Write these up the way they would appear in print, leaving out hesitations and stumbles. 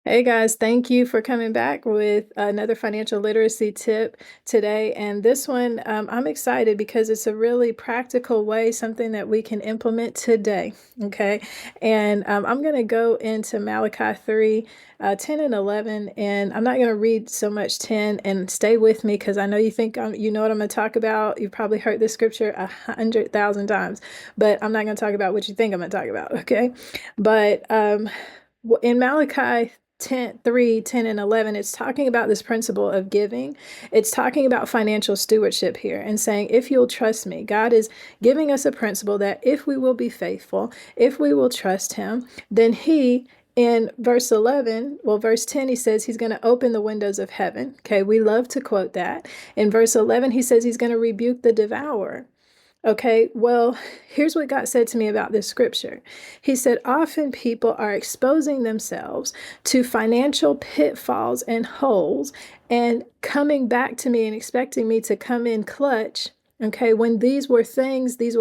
Hey guys, thank you for coming back with another financial literacy tip today. And this one, I'm excited because it's a really practical way, something that we can implement today. Okay. And I'm going to go into Malachi 3, 10 and 11. And I'm not going to read so much 10, and stay with me because I know you think you know what I'm going to talk about. You've probably heard this scripture 100,000 times, but I'm not going to talk about what you think I'm going to talk about. Okay. But in Malachi 3, 10, and 11, it's talking about this principle of giving. It's talking about financial stewardship here and saying, if you'll trust me, God is giving us a principle that if we will be faithful, if we will trust him, then he, in verse 11, well, verse 10, he says he's going to open the windows of heaven. Okay, we love to quote that. In verse 11, he says he's going to rebuke the devourer. Okay, well, here's what God said to me about this scripture. He said, often people are exposing themselves to financial pitfalls and holes and coming back to me and expecting me to come in clutch. Okay, when these were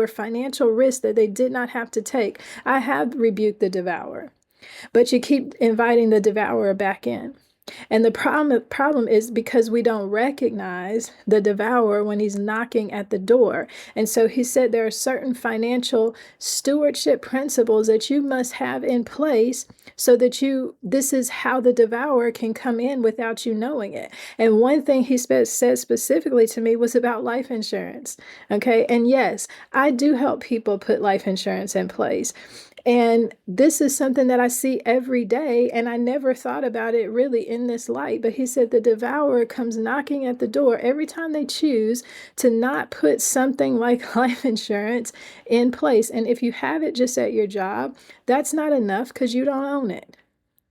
financial risks that they did not have to take. I have rebuked the devourer, but you keep inviting the devourer back in. And the problem is because we don't recognize the devourer when he's knocking at the door. And so he said there are certain financial stewardship principles that you must have in place so that this is how the devourer can come in without you knowing it. And one thing he said specifically to me was about life insurance. Okay. And yes, I do help people put life insurance in place. And this is something that I see every day, and I never thought about it really in this light. But he said the devourer comes knocking at the door every time they choose to not put something like life insurance in place. And if you have it just at your job, that's not enough because you don't own it.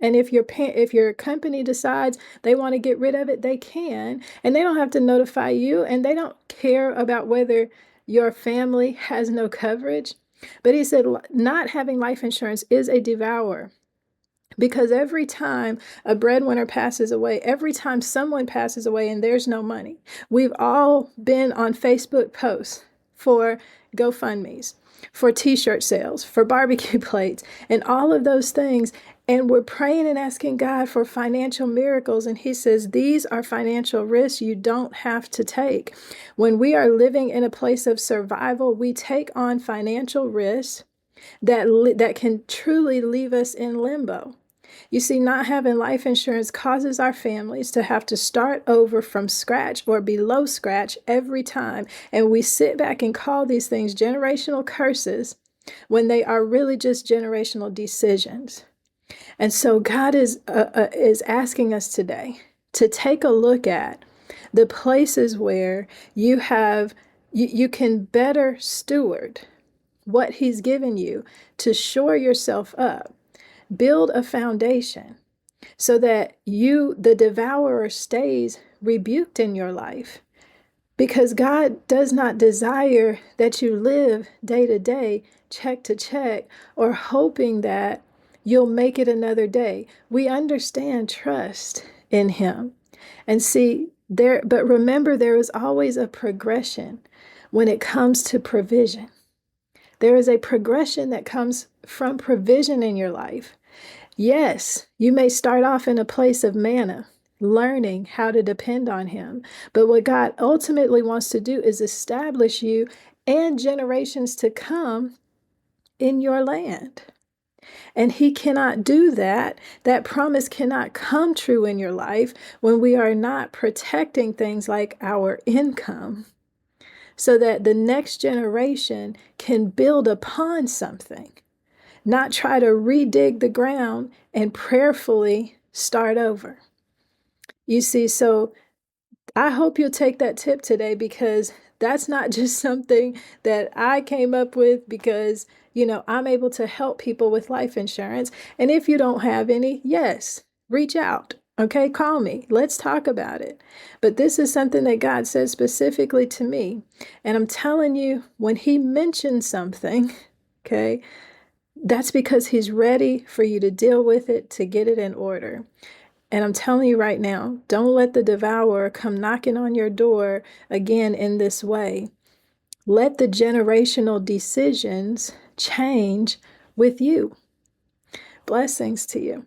And if your company decides they want to get rid of it, they can, and they don't have to notify you, and they don't care about whether your family has no coverage. But he said not having life insurance is a devourer. Because every time a breadwinner passes away, every time someone passes away and there's no money, we've all been on Facebook posts for GoFundMe's, for t-shirt sales, for barbecue plates, and all of those things. And we're praying and asking God for financial miracles. And he says, these are financial risks you don't have to take. When we are living in a place of survival, we take on financial risks that can truly leave us in limbo. You see, not having life insurance causes our families to have to start over from scratch or below scratch every time. And we sit back and call these things generational curses when they are really just generational decisions. And so God is asking us today to take a look at the places where you can better steward what he's given you to shore yourself up, build a foundation so that the devourer stays rebuked in your life. Because God does not desire that you live day to day, check to check, or hoping that you'll make it another day. We understand trust in him. And see, but remember, there is always a progression when it comes to provision. There is a progression that comes from provision in your life. Yes, you may start off in a place of manna, learning how to depend on him. But what God ultimately wants to do is establish you and generations to come in your land. And he cannot do that. That promise cannot come true in your life when we are not protecting things like our income so that the next generation can build upon something, not try to redig the ground and prayerfully start over. You see, so I hope you'll take that tip today, because that's not just something that I came up with because, I'm able to help people with life insurance. And if you don't have any, yes, reach out. Okay, call me. Let's talk about it. But this is something that God says specifically to me. And I'm telling you, when he mentions something, okay, that's because he's ready for you to deal with it, to get it in order. And I'm telling you right now, don't let the devourer come knocking on your door again in this way. Let the generational decisions change with you. Blessings to you.